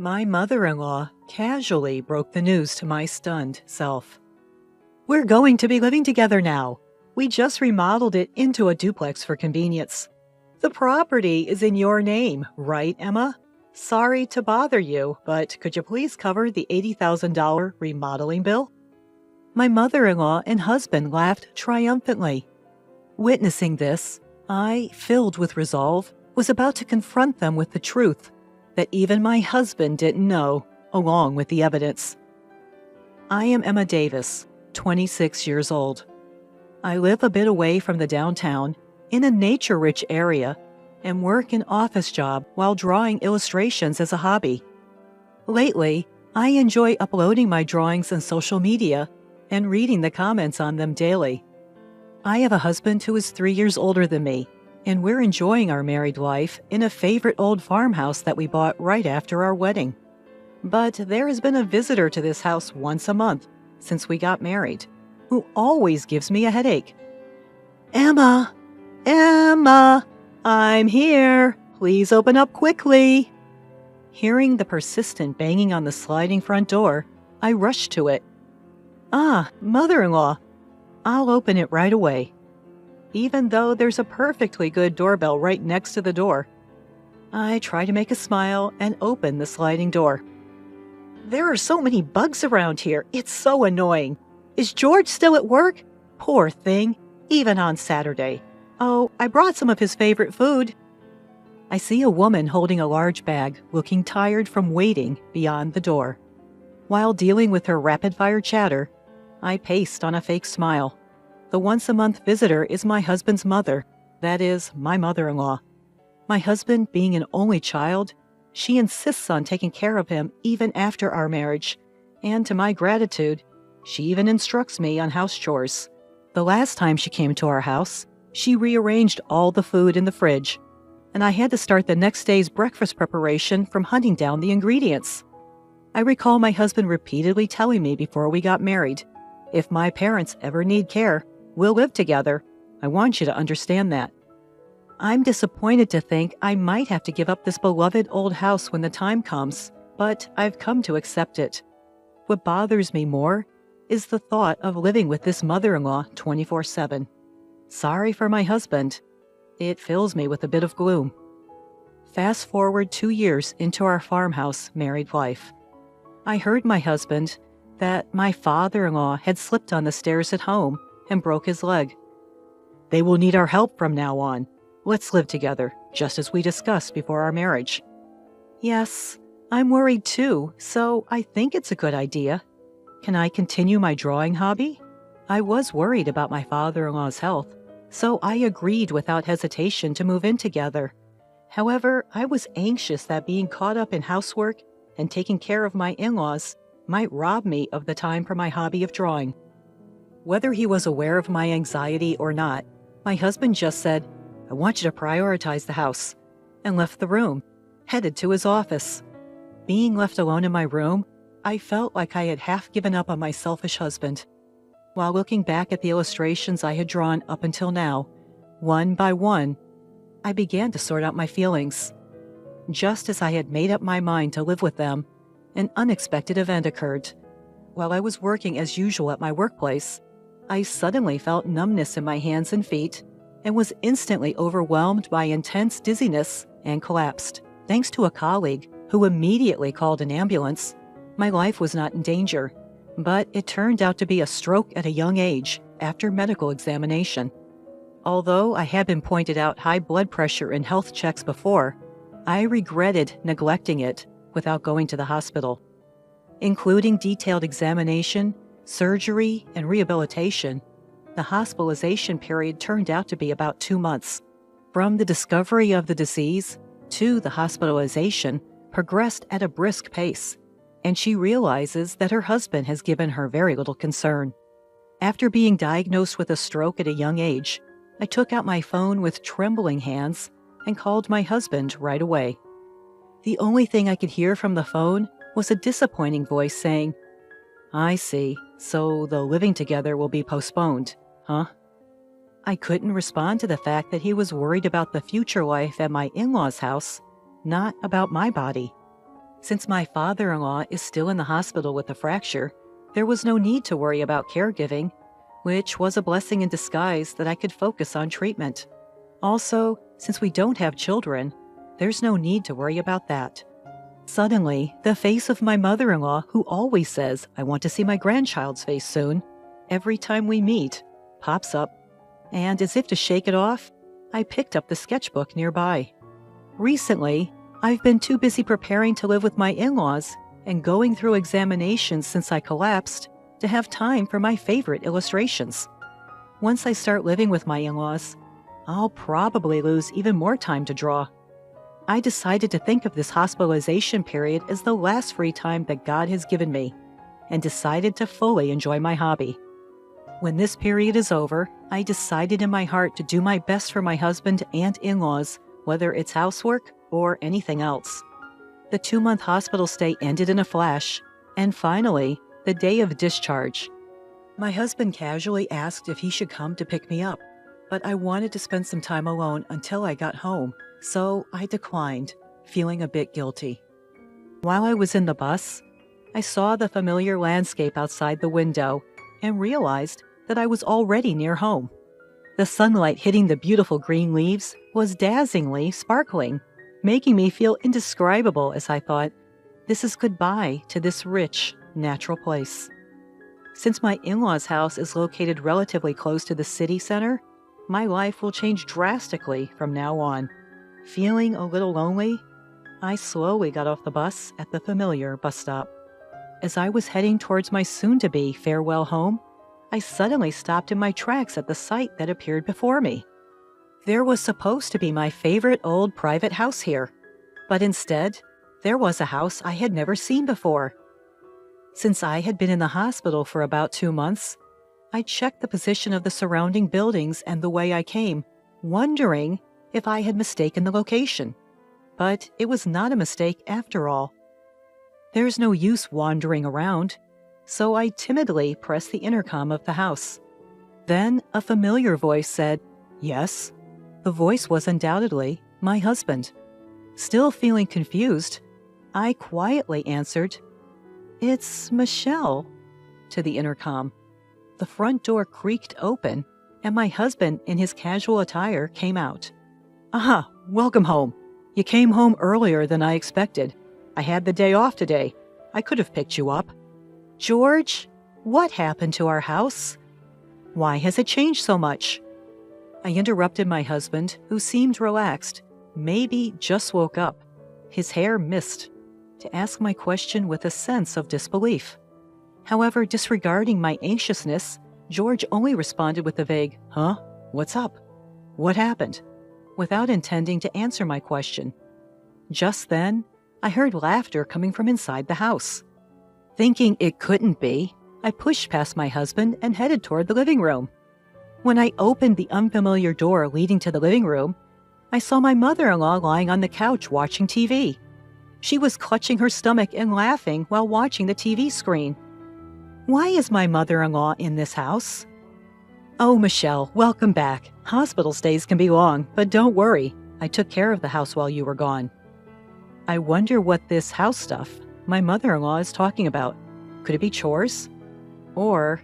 My mother-in-law casually broke the news to my stunned self. "We're going to be living together now. We just remodeled it into a duplex for convenience. The property is in your name, right, Emma? Sorry to bother you, but could you please cover the $80,000 remodeling bill?" My mother-in-law and husband laughed triumphantly. Witnessing this, I, filled with resolve, was about to confront them with the truth that even my husband didn't know, along with the evidence. I am Emma Davis, 26 years old. I live a bit away from the downtown, in a nature-rich area, and work an office job while drawing illustrations as a hobby. Lately, I enjoy uploading my drawings on social media and reading the comments on them daily. I have a husband who is 3 years older than me, and we're enjoying our married life in a favorite old farmhouse that we bought right after our wedding. But there has been a visitor to this house once a month since we got married, who always gives me a headache. "Emma! Emma! I'm here! Please open up quickly!" Hearing the persistent banging on the sliding front door, I rushed to it. "Ah, mother-in-law, I'll open it right away," even though there's a perfectly good doorbell right next to the door. I try to make a smile and open the sliding door. "There are so many bugs around here. It's so annoying. Is George still at work? Poor thing, even on Saturday. Oh, I brought some of his favorite food." I see a woman holding a large bag, looking tired from waiting beyond the door. While dealing with her rapid-fire chatter, I paste on a fake smile. The once-a-month visitor is my husband's mother, that is, my mother-in-law. My husband being an only child, she insists on taking care of him even after our marriage, and to my gratitude, she even instructs me on house chores. The last time she came to our house, she rearranged all the food in the fridge, and I had to start the next day's breakfast preparation from hunting down the ingredients. I recall my husband repeatedly telling me before we got married, "If my parents ever need care, we'll live together. I want you to understand that." I'm disappointed to think I might have to give up this beloved old house when the time comes, but I've come to accept it. What bothers me more is the thought of living with this mother-in-law 24/7. Sorry for my husband. It fills me with a bit of gloom. Fast forward 2 years into our farmhouse married life. I heard my husband that my father-in-law had slipped on the stairs at home and broke his leg. "They will need our help from now on. Let's live together, just as we discussed before our marriage." Yes, I'm worried too, so I think it's a good idea. Can I continue my drawing hobby? I was worried about my father-in-law's health, so I agreed without hesitation to move in together. However, I was anxious that being caught up in housework and taking care of my in-laws might rob me of the time for my hobby of drawing. Whether he was aware of my anxiety or not, my husband just said, "I want you to prioritize the house," and left the room, headed to his office. Being left alone in my room, I felt like I had half given up on my selfish husband. While looking back at the illustrations I had drawn up until now, one by one, I began to sort out my feelings. Just as I had made up my mind to live with them, an unexpected event occurred. While I was working as usual at my workplace, I suddenly felt numbness in my hands and feet and was instantly overwhelmed by intense dizziness and collapsed. Thanks to a colleague who immediately called an ambulance, my life was not in danger, but it turned out to be a stroke at a young age after medical examination. Although I had been pointed out high blood pressure in health checks before, I regretted neglecting it without going to the hospital. Including detailed examination, surgery, and rehabilitation, the hospitalization period turned out to be about 2 months. From the discovery of the disease to the hospitalization progressed at a brisk pace, and she realizes that her husband has given her very little concern. After being diagnosed with a stroke at a young age, I took out my phone with trembling hands and called my husband right away. The only thing I could hear from the phone was a disappointing voice saying, "I see, so the living together will be postponed, huh?" I couldn't respond to the fact that he was worried about the future life at my in-laws' house, not about my body. Since my father-in-law is still in the hospital with a fracture, there was no need to worry about caregiving, which was a blessing in disguise that I could focus on treatment. Also, since we don't have children, there's no need to worry about that. Suddenly, the face of my mother-in-law, who always says, "I want to see my grandchild's face soon," every time we meet, pops up, and as if to shake it off, I picked up the sketchbook nearby. Recently, I've been too busy preparing to live with my in-laws and going through examinations since I collapsed to have time for my favorite illustrations. Once I start living with my in-laws, I'll probably lose even more time to draw. I decided to think of this hospitalization period as the last free time that God has given me, and decided to fully enjoy my hobby. When this period is over, I decided in my heart to do my best for my husband and in-laws, whether it's housework or anything else. The 2-month hospital stay ended in a flash, and finally, the day of discharge. My husband casually asked if he should come to pick me up, but I wanted to spend some time alone until I got home, so I declined, feeling a bit guilty. While I was in the bus, I saw the familiar landscape outside the window and realized that I was already near home. The sunlight hitting the beautiful green leaves was dazzlingly sparkling, making me feel indescribable as I thought, this is goodbye to this rich, natural place. Since my in-laws' house is located relatively close to the city center, my life will change drastically from now on. Feeling a little lonely, I slowly got off the bus at the familiar bus stop. As I was heading towards my soon-to-be farewell home, I suddenly stopped in my tracks at the sight that appeared before me. There was supposed to be my favorite old private house here, but instead, there was a house I had never seen before. Since I had been in the hospital for about 2 months, I checked the position of the surrounding buildings and the way I came, wondering if I had mistaken the location. But it was not a mistake after all. There's no use wandering around, so I timidly pressed the intercom of the house. Then a familiar voice said, "Yes." The voice was undoubtedly my husband. Still feeling confused, I quietly answered, "It's Michelle," to the intercom. The front door creaked open, and my husband in his casual attire came out. "Aha, welcome home. You came home earlier than I expected. I had the day off today. I could have picked you up." "George, what happened to our house? Why has it changed so much?" I interrupted my husband, who seemed relaxed, maybe just woke up, his hair mist, to ask my question with a sense of disbelief. However, disregarding my anxiousness, George only responded with a vague, "Huh? What's up? What happened?" without intending to answer my question. Just then, I heard laughter coming from inside the house. Thinking it couldn't be, I pushed past my husband and headed toward the living room. When I opened the unfamiliar door leading to the living room, I saw my mother-in-law lying on the couch watching TV. She was clutching her stomach and laughing while watching the TV screen. "Why is my mother-in-law in this house?" "Oh, Michelle, welcome back. Hospital stays can be long, but don't worry. I took care of the house while you were gone." I wonder what this house stuff my mother-in-law is talking about. Could it be chores? Or,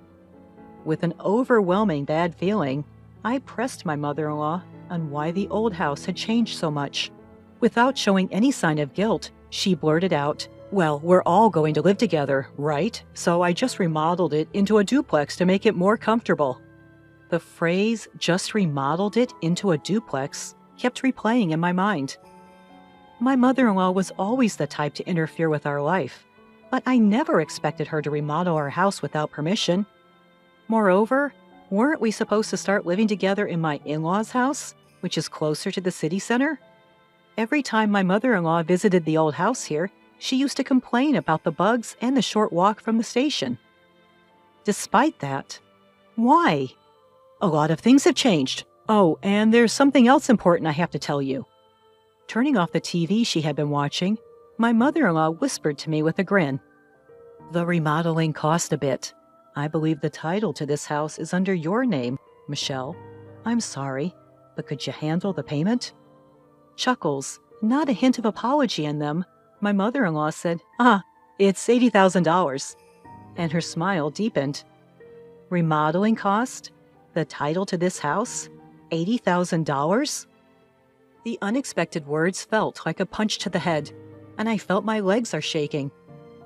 with an overwhelming bad feeling, I pressed my mother-in-law on why the old house had changed so much. Without showing any sign of guilt, she blurted out, "Well, we're all going to live together, right? So I just remodeled it into a duplex to make it more comfortable." The phrase, "just remodeled it into a duplex," kept replaying in my mind. My mother-in-law was always the type to interfere with our life, but I never expected her to remodel our house without permission. Moreover, weren't we supposed to start living together in my in-laws' house, which is closer to the city center? Every time my mother-in-law visited the old house here, she used to complain about the bugs and the short walk from the station. Despite that, why? A lot of things have changed. Oh, and there's something else important I have to tell you. Turning off the TV she had been watching, my mother-in-law whispered to me with a grin, "The remodeling cost a bit. I believe the title to this house is under your name, Michelle. I'm sorry, but could you handle the payment?" Chuckles, not a hint of apology in them, My mother-in-law said, it's $80,000. And her smile deepened. Remodeling cost? The title to this house? $80,000? The unexpected words felt like a punch to the head, and I felt my legs are shaking.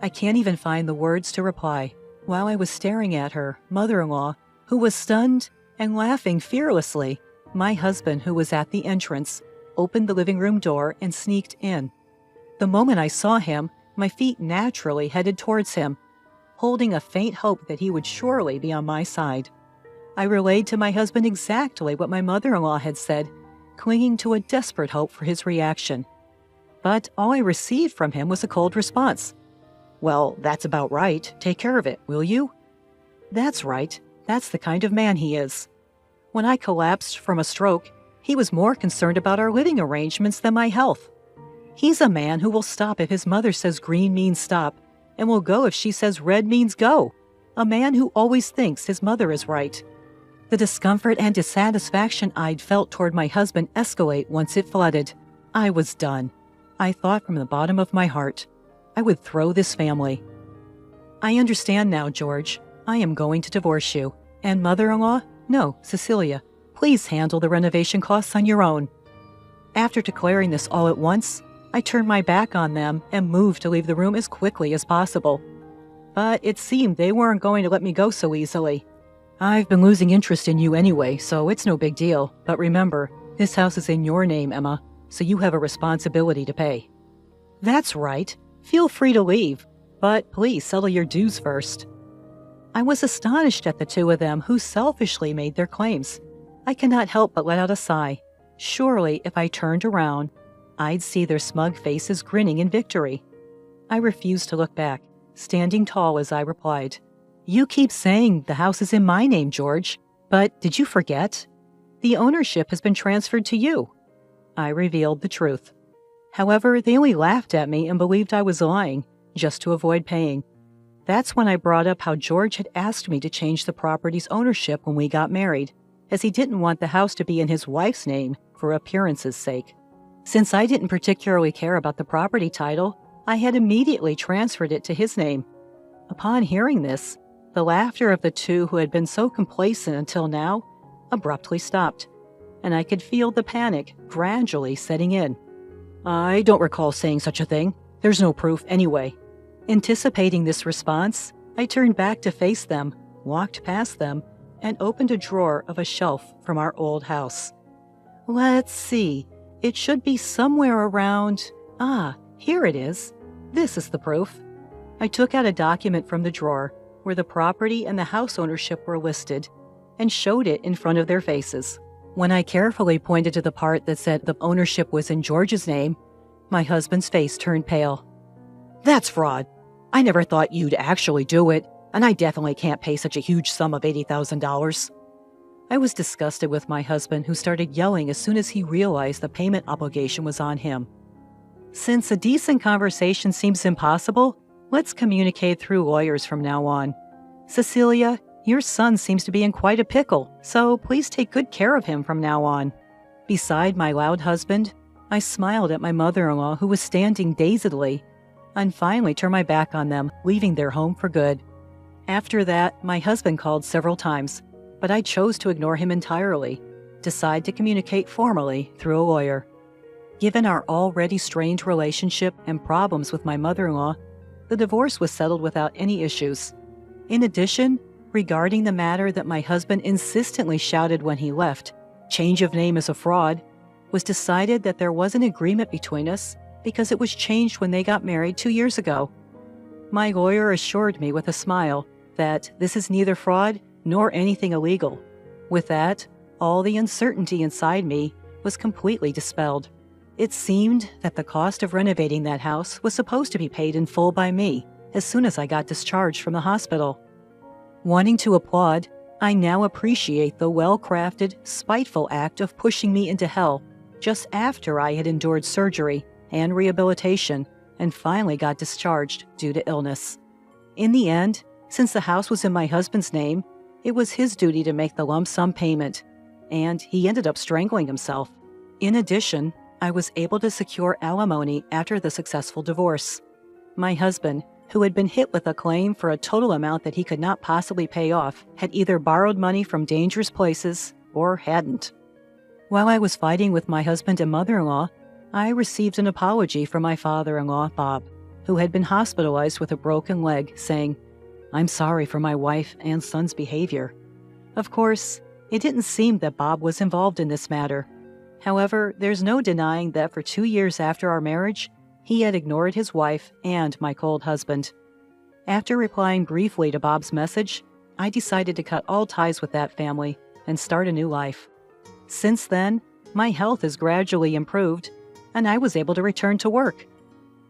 I can't even find the words to reply. While I was staring at her mother-in-law, who was stunned and laughing fearlessly, my husband, who was at the entrance, opened the living room door and sneaked in. The moment I saw him, my feet naturally headed towards him, holding a faint hope that he would surely be on my side. I relayed to my husband exactly what my mother-in-law had said, clinging to a desperate hope for his reaction. But all I received from him was a cold response. "Well, that's about right. Take care of it, will you?" That's right. That's the kind of man he is. When I collapsed from a stroke, he was more concerned about our living arrangements than my health. He's a man who will stop if his mother says green means stop, and will go if she says red means go. A man who always thinks his mother is right. The discomfort and dissatisfaction I'd felt toward my husband escalate once it flooded. I was done. I thought from the bottom of my heart, I would throw this family. "I understand now, George. I am going to divorce you. And mother-in-law? No, Cecilia. Please handle the renovation costs on your own." After declaring this all at once, I turned my back on them and moved to leave the room as quickly as possible. But it seemed they weren't going to let me go so easily. "I've been losing interest in you anyway, so it's no big deal. But remember, this house is in your name, Emma, so you have a responsibility to pay." "That's right. Feel free to leave, but please settle your dues first." I was astonished at the two of them who selfishly made their claims. I cannot help but let out a sigh. Surely, if I turned around, I'd see their smug faces grinning in victory. I refused to look back, standing tall as I replied, "You keep saying the house is in my name, George, but did you forget? The ownership has been transferred to you." I revealed the truth. However, they only laughed at me and believed I was lying, just to avoid paying. That's when I brought up how George had asked me to change the property's ownership when we got married, as he didn't want the house to be in his wife's name for appearance's sake. Since I didn't particularly care about the property title, I had immediately transferred it to his name. Upon hearing this, the laughter of the two who had been so complacent until now abruptly stopped, and I could feel the panic gradually setting in. "I don't recall saying such a thing. There's no proof anyway." Anticipating this response, I turned back to face them, walked past them, and opened a drawer of a shelf from our old house. Let's see. It should be somewhere around... here it is. This is the proof. I took out a document from the drawer where the property and the house ownership were listed and showed it in front of their faces. When I carefully pointed to the part that said the ownership was in George's name, my husband's face turned pale. "That's fraud. I never thought you'd actually do it, and I definitely can't pay such a huge sum of $80,000. I was disgusted with my husband, who started yelling as soon as he realized the payment obligation was on him. "Since a decent conversation seems impossible, let's communicate through lawyers from now on. Cecilia, your son seems to be in quite a pickle, so please take good care of him from now on." Beside my loud husband, I smiled at my mother-in-law, who was standing dazedly, and finally turned my back on them, leaving their home for good. After that, my husband called several times, but I chose to ignore him entirely, decide to communicate formally through a lawyer. Given our already strained relationship and problems with my mother-in-law, the divorce was settled without any issues. In addition, regarding the matter that my husband insistently shouted when he left, "Change of name is a fraud," was decided that there was an agreement between us because it was changed when they got married 2 years ago. My lawyer assured me with a smile that this is neither fraud nor anything illegal. With that, all the uncertainty inside me was completely dispelled. It seemed that the cost of renovating that house was supposed to be paid in full by me as soon as I got discharged from the hospital. Wanting to applaud, I now appreciate the well-crafted, spiteful act of pushing me into hell just after I had endured surgery and rehabilitation and finally got discharged due to illness. In the end, since the house was in my husband's name, it was his duty to make the lump sum payment, and he ended up strangling himself. In addition, I was able to secure alimony after the successful divorce. My husband, who had been hit with a claim for a total amount that he could not possibly pay off, had either borrowed money from dangerous places or hadn't. While I was fighting with my husband and mother-in-law, I received an apology from my father-in-law, Bob, who had been hospitalized with a broken leg, saying, "I'm sorry for my wife and son's behavior." Of course, it didn't seem that Bob was involved in this matter. However, there's no denying that for 2 years after our marriage, he had ignored his wife and my cold husband. After replying briefly to Bob's message, I decided to cut all ties with that family and start a new life. Since then, my health has gradually improved, and I was able to return to work.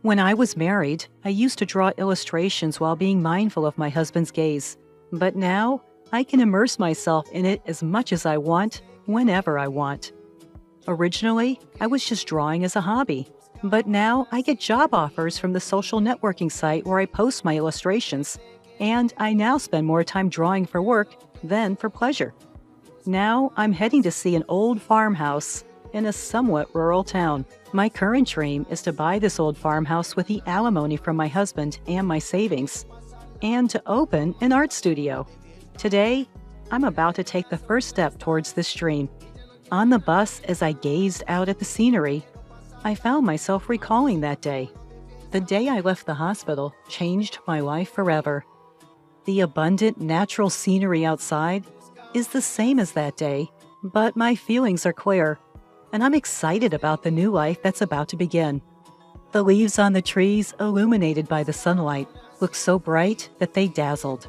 When I was married, I used to draw illustrations while being mindful of my husband's gaze, but now I can immerse myself in it as much as I want, whenever I want. Originally, I was just drawing as a hobby, but now I get job offers from the social networking site where I post my illustrations, and I now spend more time drawing for work than for pleasure. Now I'm heading to see an old farmhouse in a somewhat rural town. My current dream is to buy this old farmhouse with the alimony from my husband and my savings, and to open an art studio. Today, I'm about to take the first step towards this dream. On the bus, as I gazed out at the scenery, I found myself recalling that day. The day I left the hospital changed my life forever. The abundant natural scenery outside is the same as that day, but my feelings are clear, and I'm excited about the new life that's about to begin. The leaves on the trees, illuminated by the sunlight, look so bright that they dazzled.